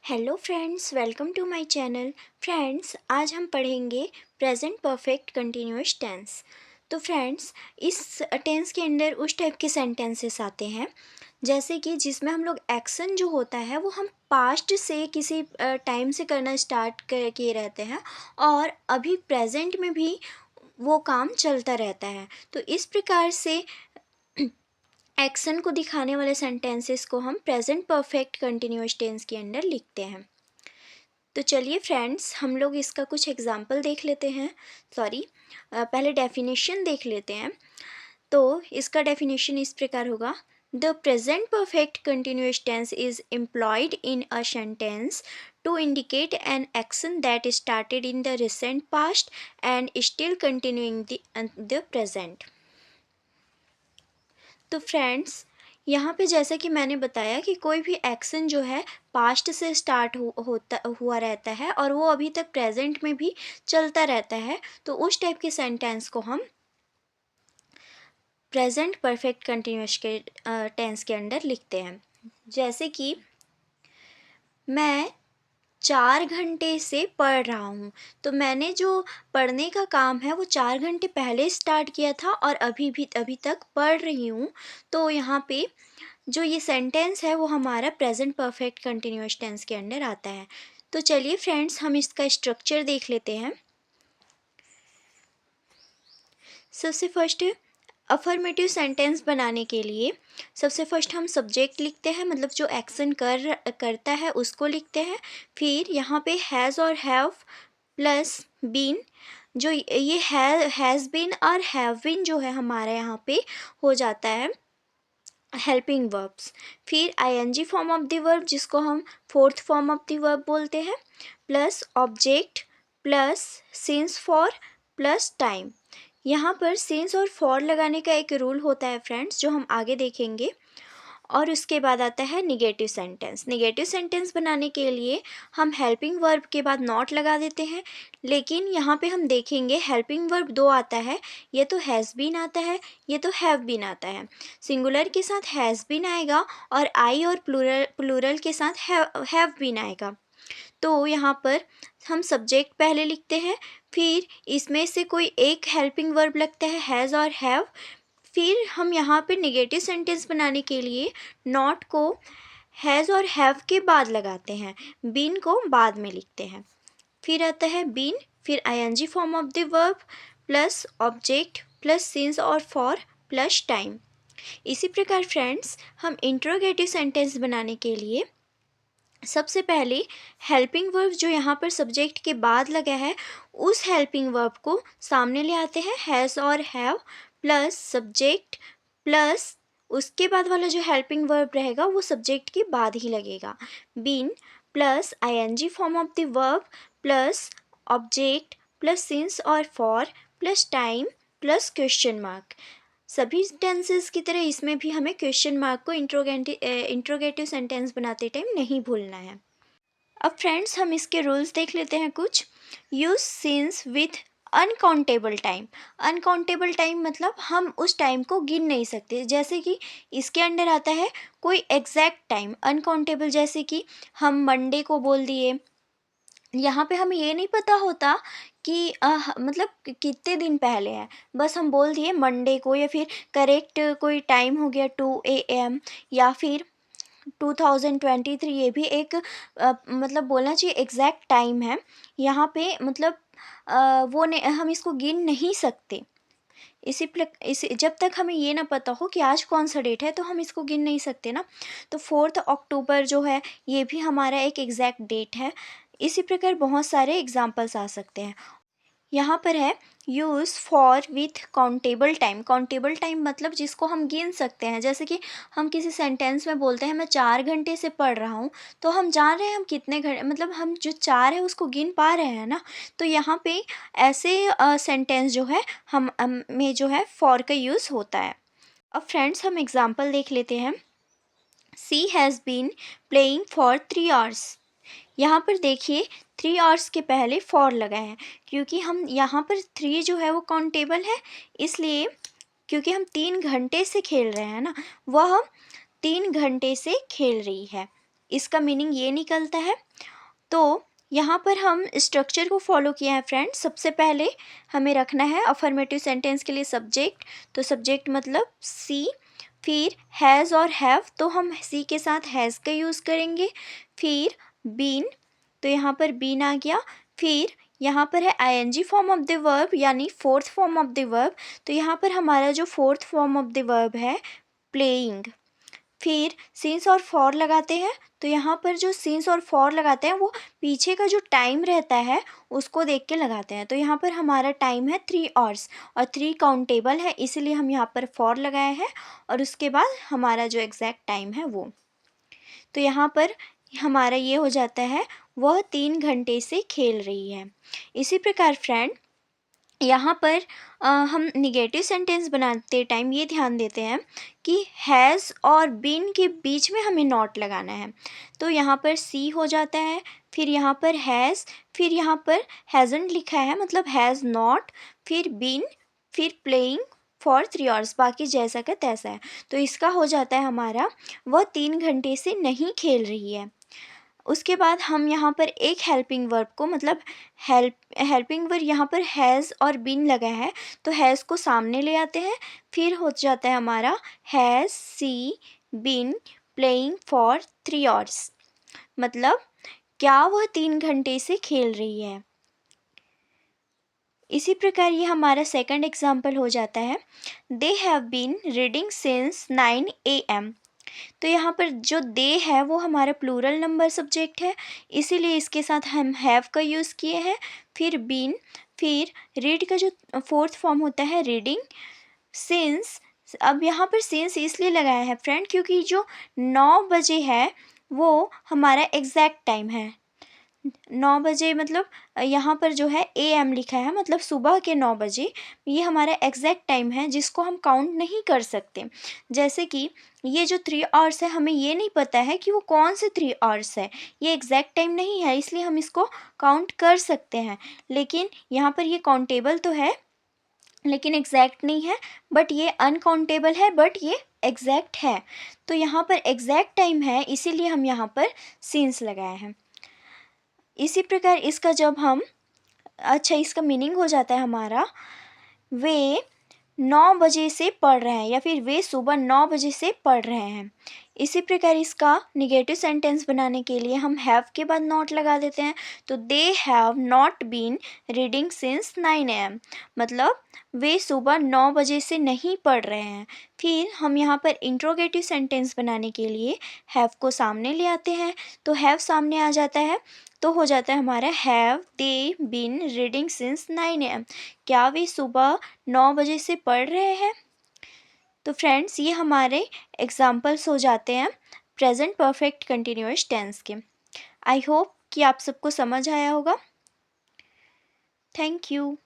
Hello friends, welcome to my channel. Friends, आज हम पढ़ेंगे प्रेजेंट परफेक्ट कंटिन्यूअस टेंस। तो फ्रेंड्स, इस टेंस के अंदर उस टाइप के सेंटेंसेस आते हैं जैसे कि जिसमें हम लोग एक्शन जो होता है वो हम पास्ट से किसी टाइम से करना स्टार्ट किए रहते हैं और अभी प्रेजेंट में भी वो काम चलता रहता है। तो इस प्रकार से एक्शन को दिखाने वाले सेंटेंसेस को हम प्रेजेंट परफेक्ट कंटिन्यूअस टेंस के अंदर लिखते हैं। तो चलिए फ्रेंड्स, हम लोग इसका कुछ एग्जाम्पल देख लेते हैं। पहले डेफिनेशन देख लेते हैं। तो इसका डेफिनेशन इस प्रकार होगा: the present perfect continuous tense is employed in a sentence to indicate an action that started in the recent past and still continuing the present. तो फ्रेंड्स, यहाँ पे जैसा कि मैंने बताया कि कोई भी एक्शन जो है पास्ट से स्टार्ट हुआ रहता है और वो अभी तक प्रेजेंट में भी चलता रहता है, तो उस टाइप के सेंटेंस को हम प्रेजेंट परफेक्ट कंटिन्यूअस के टेंस के अंदर लिखते हैं। जैसे कि मैं 4 घंटे से पढ़ रहा हूँ। तो मैंने जो पढ़ने का काम है वो 4 घंटे पहले स्टार्ट किया था और अभी तक पढ़ रही हूँ। तो यहाँ पे जो ये सेंटेंस है वो हमारा प्रेजेंट परफेक्ट कंटिन्यूअस टेंस के अंडर आता है। तो चलिए फ्रेंड्स, हम इसका स्ट्रक्चर देख लेते हैं। सबसे फर्स्ट, अफर्मेटिव सेंटेंस बनाने के लिए सबसे फर्स्ट हम सब्जेक्ट लिखते हैं, मतलब जो एक्शन करता है उसको लिखते हैं। फिर यहाँ पे हैज़ और हैव प्लस बीन, जो ये हैज़ बीन और हैव बीन जो है हमारे यहाँ पे हो जाता है हेल्पिंग वर्ब्स। फिर ING form of the verb, जिसको हम fourth form of the verb बोलते हैं, plus object plus since for plus time. यहाँ पर सिंस और फॉर लगाने का एक रूल होता है फ्रेंड्स, जो हम आगे देखेंगे। और उसके बाद आता है निगेटिव सेंटेंस। निगेटिव सेंटेंस बनाने के लिए हम हेल्पिंग वर्ब के बाद नॉट लगा देते हैं, लेकिन यहाँ पे हम देखेंगे हेल्पिंग वर्ब दो आता है। ये तो हैज़ बीन आता है, ये तो हैव बीन आता है। सिंगुलर के साथ हैज़ बीन आएगा और आई और प्लूरल के साथ हैव बीन आएगा। तो यहाँ पर हम सब्जेक्ट पहले लिखते हैं, फिर इसमें से कोई एक हेल्पिंग वर्ब लगता है हैज़ और हैव। फिर हम यहाँ पे नेगेटिव सेंटेंस बनाने के लिए नॉट को हैज़ और हैव के बाद लगाते हैं, बीन को बाद में लिखते हैं। फिर आता है बीन, फिर ING form of the verb plus object plus since और फॉर प्लस टाइम। इसी प्रकार फ्रेंड्स, हम इंट्रोगेटिव सेंटेंस बनाने के लिए सबसे पहले हेल्पिंग वर्ब जो यहाँ पर सब्जेक्ट के बाद लगा है, उस हेल्पिंग वर्ब को सामने ले आते हैं, हैज़ और हैव प्लस सब्जेक्ट प्लस उसके बाद वाला जो हेल्पिंग वर्ब रहेगा वो सब्जेक्ट के बाद ही लगेगा, been plus ING form of the verb plus object plus since और for plus time plus question mark. सभी टेंसेस की तरह इसमें भी हमें क्वेश्चन मार्क को इंट्रोगेटिव सेंटेंस बनाते टाइम नहीं भूलना है। अब फ्रेंड्स, हम इसके रूल्स देख लेते हैं कुछ। Use since with uncountable time. Uncountable time मतलब हम उस टाइम को गिन नहीं सकते, जैसे कि इसके अंडर आता है कोई एग्जैक्ट टाइम। अनकाउंटेबल जैसे कि हम मंडे को बोल दिए, यहाँ पे हमें ये नहीं पता होता कि मतलब कितने दिन पहले है, बस हम बोल दिए मंडे को, या फिर करेक्ट कोई टाइम हो गया 2 AM, या फिर 2023, ये भी एक मतलब बोलना चाहिए एग्जैक्ट टाइम है। यहाँ पे मतलब वो ने हम इसको गिन नहीं सकते। इसी जब तक हमें ये ना पता हो कि आज कौन सा डेट है तो हम इसको गिन नहीं सकते ना। तो 4 अक्टूबर जो है ये भी हमारा एक एग्जैक्ट डेट है। इसी प्रकार बहुत सारे एग्जाम्पल्स आ सकते हैं। यहाँ पर है use for with countable time. Countable time मतलब जिसको हम गिन सकते हैं, जैसे कि हम किसी सेंटेंस में बोलते हैं मैं 4 घंटे से पढ़ रहा हूँ, तो हम जान रहे हैं हम कितने घंटे, मतलब हम जो 4 है उसको गिन पा रहे हैं ना। तो यहाँ पे ऐसे सेंटेंस जो है हम में जो है फॉर का यूज़ होता है। अब फ्रेंड्स, हम एग्जाम्पल देख लेते हैं। She has been playing for 3 hours. यहाँ पर देखिए 3 आवर्स के पहले फॉर लगा है, क्योंकि हम यहाँ पर 3 जो है वो काउंटेबल है, इसलिए क्योंकि हम 3 घंटे से खेल रहे हैं ना, वह 3 घंटे से खेल रही है। इसका मीनिंग ये निकलता है। तो यहाँ पर हम स्ट्रक्चर को फॉलो किया है फ्रेंड्स। सबसे पहले हमें रखना है अफर्मेटिव सेंटेंस के लिए सब्जेक्ट, तो सब्जेक्ट मतलब सी। फिर हैज़ और हैव, तो हम सी के साथ हैज़ का यूज़ करेंगे। फिर बीन, तो यहाँ पर बीन आ गया। फिर यहाँ पर है ING form of the verb यानी fourth form of the verb, तो यहाँ पर हमारा जो fourth form of the verb है प्लेइंग। फिर सिंस और फॉर लगाते हैं, तो यहाँ पर जो सिंस और फॉर लगाते हैं वो पीछे का जो टाइम रहता है उसको देख के लगाते हैं। तो यहाँ पर हमारा टाइम है 3 आवर्स और 3 काउंटेबल है, इसीलिए हम यहाँ पर फॉर लगाए हैं और उसके बाद हमारा जो एग्जैक्ट टाइम है वो। तो यहाँ पर हमारा ये हो जाता है वह 3 घंटे से खेल रही है। इसी प्रकार फ्रेंड यहाँ पर हम निगेटिव सेंटेंस बनाते टाइम ये ध्यान देते हैं कि हैज़ और बीन के बीच में हमें नॉट लगाना है। तो यहाँ पर सी हो जाता है, फिर यहाँ पर हैज़, फिर यहाँ पर हैज़न्ट लिखा है मतलब हैज़ नॉट, फिर बीन, फिर प्लेइंग फॉर 3 आवर्स, बाकी जैसा का तैसा है। तो इसका हो जाता है हमारा वह 3 घंटे से नहीं खेल रही है। उसके बाद हम यहाँ पर एक हेल्पिंग वर्ब को मतलब हेल्पिंग वर्ब यहाँ पर हैज़ और बीन लगा है, तो हैज़ को सामने ले आते हैं। फिर हो जाता है हमारा has she been playing for 3 hours, मतलब क्या वह 3 घंटे से खेल रही है। इसी प्रकार ये हमारा सेकंड एग्जाम्पल हो जाता है they have been reading since 9 AM। तो यहाँ पर जो दे है वो हमारा प्लूरल नंबर सब्जेक्ट है, इसीलिए इसके साथ हम हैव का यूज़ किए हैं। फिर बीन, फिर रीड का जो फोर्थ फॉर्म होता है रीडिंग, सिंस। अब यहाँ पर सिंस इसलिए लगाया है फ्रेंड क्योंकि जो 9 बजे है वो हमारा एग्जैक्ट टाइम है। 9 बजे मतलब यहाँ पर जो है AM लिखा है मतलब सुबह के 9 बजे, ये हमारा एग्जैक्ट टाइम है जिसको हम काउंट नहीं कर सकते। जैसे कि ये जो 3 आवर्स है हमें ये नहीं पता है कि वो कौन से 3 आवर्स है, ये एग्जैक्ट टाइम नहीं है, इसलिए हम इसको काउंट कर सकते हैं। लेकिन यहाँ पर ये काउंटेबल तो है लेकिन एग्जैक्ट नहीं है, बट ये अनकाउंटेबल है बट ये एग्जैक्ट है। तो यहाँ पर एग्जैक्ट टाइम है इसीलिए हम यहाँ पर सिंस लगाए हैं। इसी प्रकार इसका जब हम इसका मीनिंग हो जाता है हमारा वे 9 बजे से पढ़ रहे हैं या फिर वे सुबह 9 बजे से पढ़ रहे हैं। इसी प्रकार इसका निगेटिव सेंटेंस बनाने के लिए हम हैव के बाद नॉट लगा देते हैं, तो they have not been reading since 9 AM, मतलब वे सुबह 9 बजे से नहीं पढ़ रहे हैं। फिर हम यहाँ पर इंट्रोगेटिव सेंटेंस बनाने के लिए हैव को सामने ले आते हैं, तो हैव सामने आ जाता है तो हो जाता है हमारा have they been reading since 9 AM, क्या वे सुबह 9 बजे से पढ़ रहे हैं। तो फ्रेंड्स ये हमारे एग्जाम्पल्स हो जाते हैं प्रेजेंट परफेक्ट कंटिन्यूअस टेंस के। आई होप कि आप सबको समझ आया होगा। Thank you.